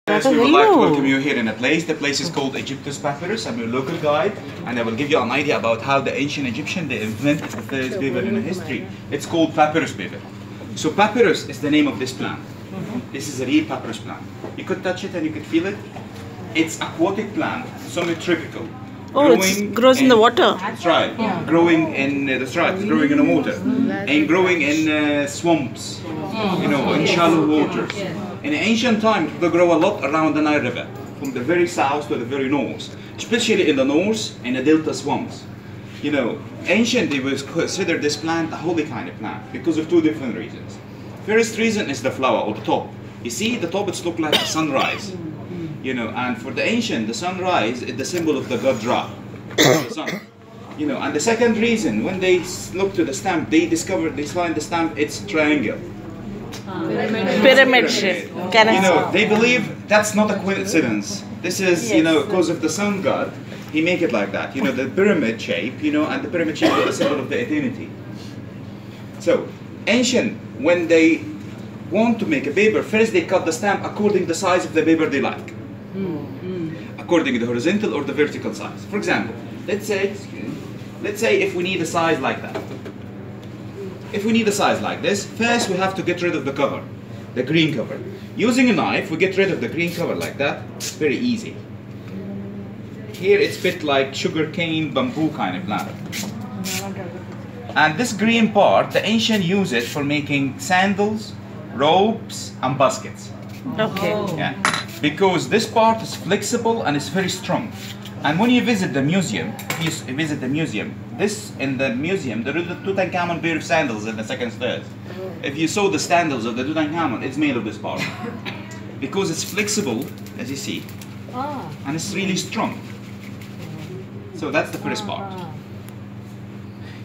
So we would like to welcome you here in a place. The place is called Egyptus Papyrus. I'm your local guide, and I will give you an idea about how the ancient Egyptian they invented the first paper in history. It's called papyrus paper. So papyrus is the name of this plant. This is a real papyrus plant. You could touch it and you could feel it. It's aquatic plant, semi-tropical. Oh, it grows in the water. That's right. Yeah. Growing in that's right. It's growing in the water, and growing in swamps. You know, in shallow waters. In ancient times, they grow a lot around the Nile River, from the very south to the very north, especially in the north in the delta swamps. You know, ancient they was considered this plant a holy kind of plant because of two different reasons. First reason is the flower or the top. You see, the top it's look like a sunrise. You know, and for the ancient, the sunrise is the symbol of the god Ra, the sun. You know, and the second reason, when they look to the stamp, they find the stamp, it's triangle. Pyramid shape. You know, they believe that's not a coincidence. This is, you know, because of the sun god, he make it like that. You know, the pyramid shape, you know, and the pyramid shape is the symbol of the eternity. So, ancient, when they want to make a paper, first they cut the stamp according to the size of the paper they like. According to the horizontal or the vertical size. For example, let's say if we need a size like that. If we need a size like this, first we have to get rid of the cover, the green cover. Using a knife, we get rid of the green cover like that. It's very easy. Here it's a bit like sugar cane, bamboo kind of plant. And this green part, the ancient use it for making sandals, ropes, and baskets. Okay. Yeah. Because this part is flexible and it's very strong. And when you visit the museum, in the museum, there is a Tutankhamun pair of sandals in the second stairs. If you saw the sandals of the Tutankhamun, it's made of this part. Because it's flexible, as you see, and it's really strong. So that's the first part.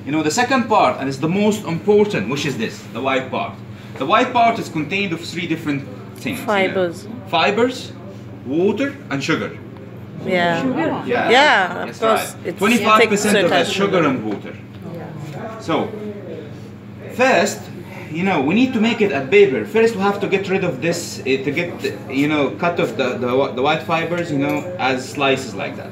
You know, the second part, and it's the most important, which is this, the white part. The white part is contained of three different things. Fibers. You know? Fibers, water, and sugar. Yeah. Sugar? Yeah, of course. Right. 25% of it is sugar and water. So, first, you know, we need to make it a paper. First, we have to get rid of this, to get, you know, cut off the white fibers, you know, as slices like that.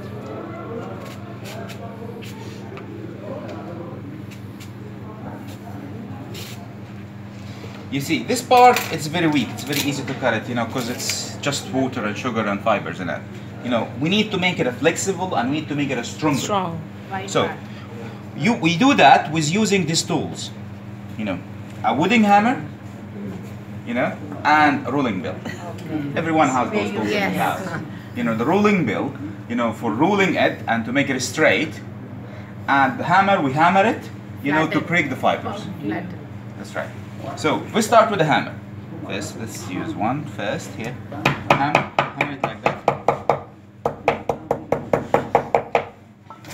You see, this part, it's very weak. It's very easy to cut it, you know, because it's just water and sugar and fibers in it. You know, we need to make it a flexible and we need to make it a stronger. Strong. So, we do that with using these tools. You know, a wooden hammer, you know, and a rolling mill. Everyone has those tools in the house. You know, the rolling mill, you know, for rolling it and to make it straight. And the hammer, we hammer it, you know, to break the fibers. That's right. So, we start with the hammer. First, let's use one first here. Hammer it like that.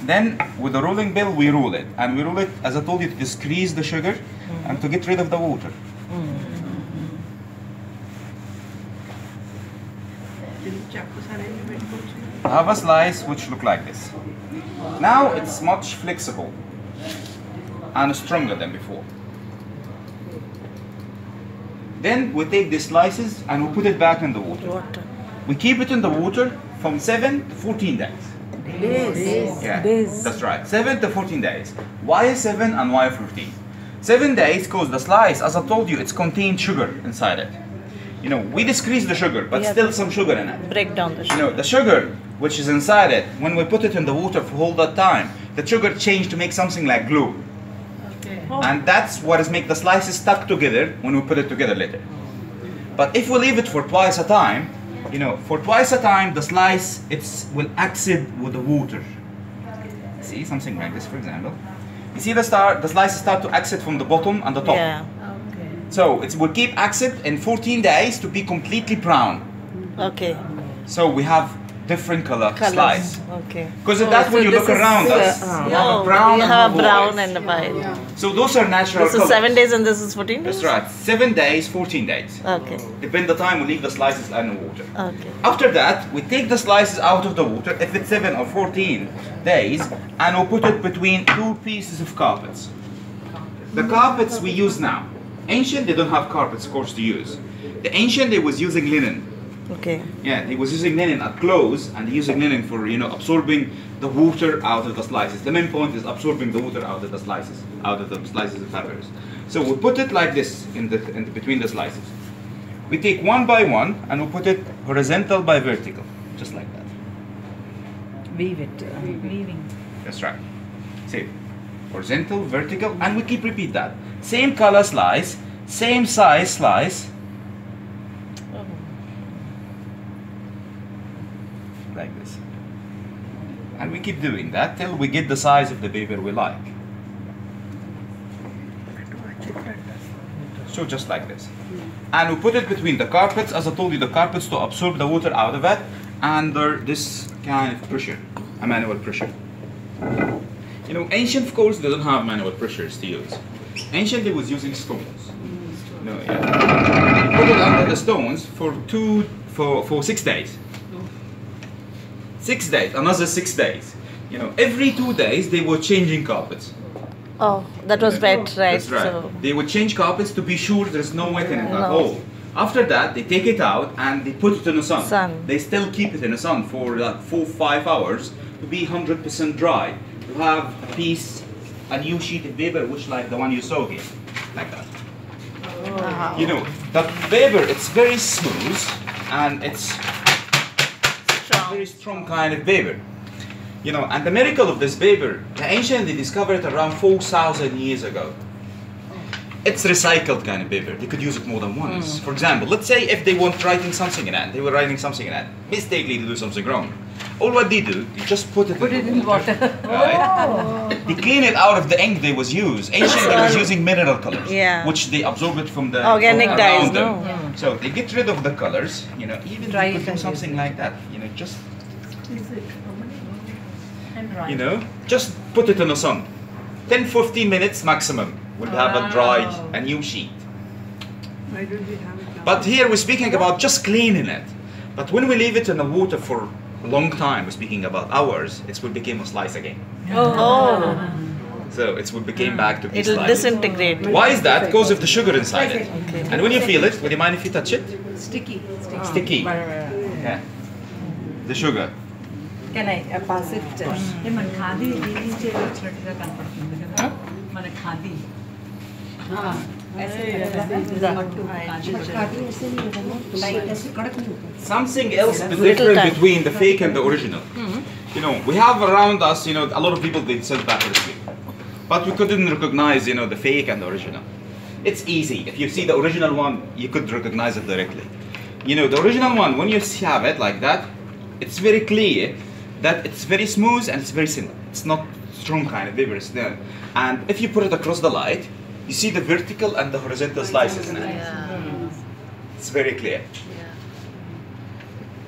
Then, with the rolling mill, we roll it. And we roll it, as I told you, to squeeze the sugar and to get rid of the water. I have a slice which look like this. Now, it's much flexible and stronger than before. Then we take the slices and we put it back in the water. We keep it in the water from 7 to 14 days. Yeah, that's right. 7 to 14 days. Why 7 and why 14? 7 days because the slice, as I told you, it's contained sugar inside it. You know, we decrease the sugar, but still some sugar in it. Break down the sugar. You know, the sugar which is inside it, when we put it in the water for all that time, the sugar changed to make something like glue. And that's what is make the slices stuck together when we put it together later. But if we leave it for twice a time, you know, for twice a time the slice will oxide with the water. See something like this, for example. You see the slices start to oxide from the bottom and the top. Yeah. So it will keep oxide in 14 days to be completely brown. Okay. So we have different color slice. Okay. Because that's when you look around us, you have a brown and a white. So those are natural colors. This is 7 days and this is 14 days? That's right. 7 days, 14 days. Okay. Depend the time we leave the slices in the water. Okay. After that, we take the slices out of the water, if it's 7 or 14 days, and we'll put it between two pieces of carpets. The carpets we use now. Ancient, they don't have carpets, of course, to use. The ancient, they was using linen. Okay. Yeah, he was using linen at close, and using linen for absorbing the water out of the slices. The main point is absorbing the water out of the slices, of papyrus. So we put it like this in between the slices. We take one by one and we put it horizontal by vertical, just like that. Weave it. Weaving. That's right. See, horizontal, vertical, and we keep repeat that. Same color slice, same size slice. Like this. And we keep doing that till we get the size of the paper we like. So just like this. And we put it between the carpets, as I told you, the carpets to absorb the water out of it under this kind of pressure, a manual pressure. Ancient of course they don't have manual pressures to use. Ancient they was using stones. Put it under the stones for 6 days. 6 days, another 6 days. Every 2 days they were changing carpets. Oh, that was wet, right? That's right. So They would change carpets to be sure there's no wet in it at No. all. After that, they take it out and they put it in the sun. Sun. They still keep it in the sun for like 4-5 hours to be 100% dry. To have a new sheet of paper, which like the one you saw here, like that. wow. The paper, it's very smooth and it's Strong. very strong kind of paper. And the miracle of this paper, the ancient, they discovered it around 4,000 years ago. It's recycled kind of paper. They could use it more than once. For example, let's say if they weren't writing something in it, they were writing something in it, mistakenly to do something wrong. All what they do, they just put it in water. Right? They clean it out of the ink they was used. Ancient, they was using mineral colors, Yeah. which they absorb it from the Organic from dyes, around them. no? So they get rid of the colors. Even Dry they could it do and something use it. like that. Just And dry. just put it in the sun. 10-15 minutes maximum. We'll have a dried, a new sheet. Why don't we have it now? But here we're speaking about just cleaning it. But when we leave it in the water for a long time, we're speaking about hours, it will become a slice again. Oh, So it will become back to be it'll slice. disintegrate. Why is that? Because of the sugar inside it. Okay. And when you feel it, would you mind if you touch it? Sticky. Sticky. Yeah. The sugar. Can I pass it? మన ఖాదీ రీస్టేజ్ వచ్చినట్టుగా కనపడుతుంది కదా మన khadi Something else is different between the fake and the original. We have around us, a lot of people they sell papyrus paper, but we couldn't recognize, the fake and the original. It's easy. If you see the original one, you could recognize it directly. The original one, when you have it like that, it's very clear that it's very smooth and it's very thin. It's not strong kind of paper. It's thin. And if you put it across the light, you see the vertical and the horizontal slices in it. It's very clear.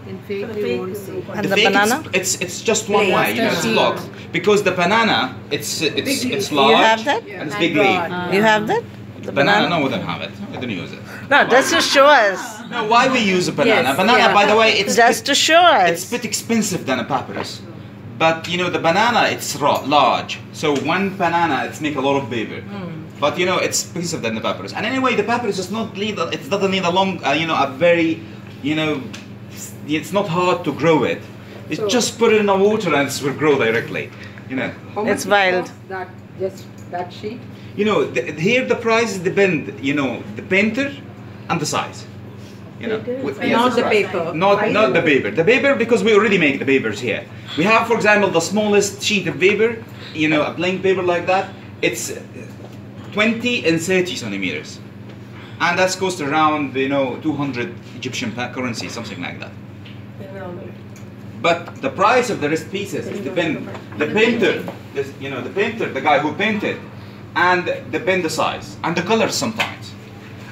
In fake, we won't see. And The the fake, banana? it's just one way, it's blocked. Because the banana, it's large You have that? and it's big leaf. You have that? The Banana, no, we don't have it. We don't use it. No, just to show us. No, why we use a banana? Yes, Banana, yeah. by the way, it's Just to show it's a us. bit expensive than a papyrus. But the banana, it's large. So one banana, it's make a lot of paper. But it's expensive than the papyrus. And anyway, the papyrus does not need. It doesn't need a long, a very, it's not hard to grow it. It's just put it in the water and it will grow directly. How much It's it wild. costs That just that sheet. Here the prices depend. The painter and the size. Not Yes, the right. paper. Not the paper. The paper, because we already make the papers here. We have, for example, the smallest sheet of paper, a blank paper like that. It's 20 and 30 centimeters. And that's cost around, 200 Egyptian currency, something like that. But the price of the rest pieces is depend. The painter, the painter, the guy who painted, and depend the size and the colors sometimes.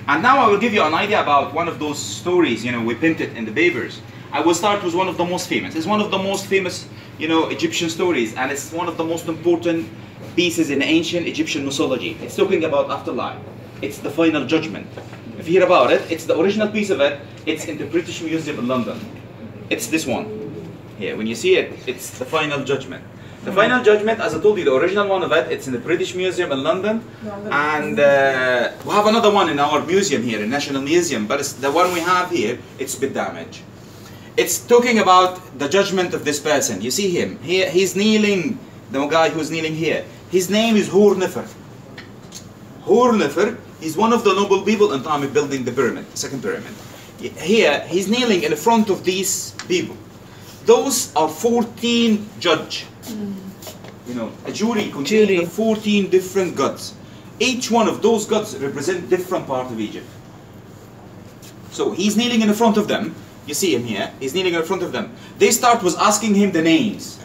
And now I will give you an idea about one of those stories, we painted in the papers. I will start with one of the most famous. It's one of the most famous, Egyptian stories, and it's one of the most important pieces in ancient Egyptian mythology. It's talking about afterlife. It's the final judgment. If you hear about it, it's the original piece of it. It's in the British Museum in London. It's this one. Here, when you see it, it's the final judgment. The final judgment, as I told you, the original one of it, it's in the British Museum in London. And we have another one in our museum here, in National Museum, but it's the one we have here, it's a bit damaged. it's talking about the judgment of this person. You see him here, he's kneeling, the guy who's kneeling here. His name is Hur-Nefer. Hur-Nefer is one of the noble people in time of building the pyramid, the second pyramid. Here, he's kneeling in front of these people. Those are 14 judge. You know, a jury contains 14 different gods. Each one of those gods represent different part of Egypt. So he's kneeling in front of them. You see him here. He's kneeling in front of them. They start with asking him the names.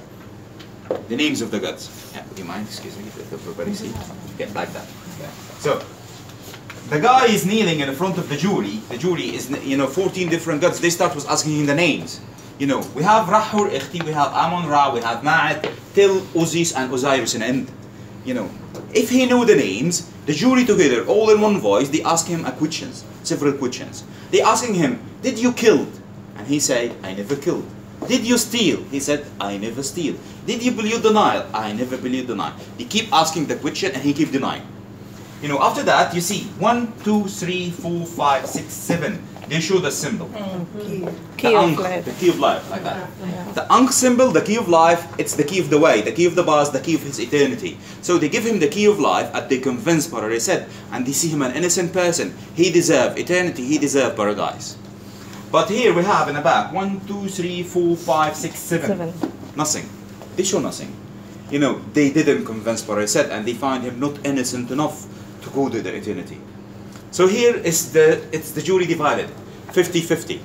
The names of the gods. Yeah, would you mind? Excuse me. Let everybody see. Yeah, like that. Yeah. So the guy is kneeling in front of the jury. The jury is, 14 different gods. They start with asking him the names. You know, we have Rahur, Ikhti, we have Amon-Ra, we have Ma'at, Til, Uzis, and Osiris in the end. You know, if he knew the names, the jury together, all in one voice, they ask him questions, several questions. They asking him, did you kill? And he said, I never killed. Did you steal? He said, I never steal. Did you pollute the Nile? I never pollute the Nile. They keep asking the question and he keep denying. You know, after that, you see 1, 2, 3, 4, 5, 6, 7. They show the symbol. Key of life. The key of life, like that. The Ankh symbol, the key of life, it's the key of the way, the key of the past, the key of his eternity. So they give him the key of life and they convince Papyrus said, and they see him an innocent person. He deserves eternity, he deserves paradise. But here we have in the back 1, 2, 3, 4, 5, 6, 7. Nothing. They show nothing. You know, they didn't convince Papyrus said, and they find him not innocent enough to go to the eternity. So here is it's the jury divided, 50-50.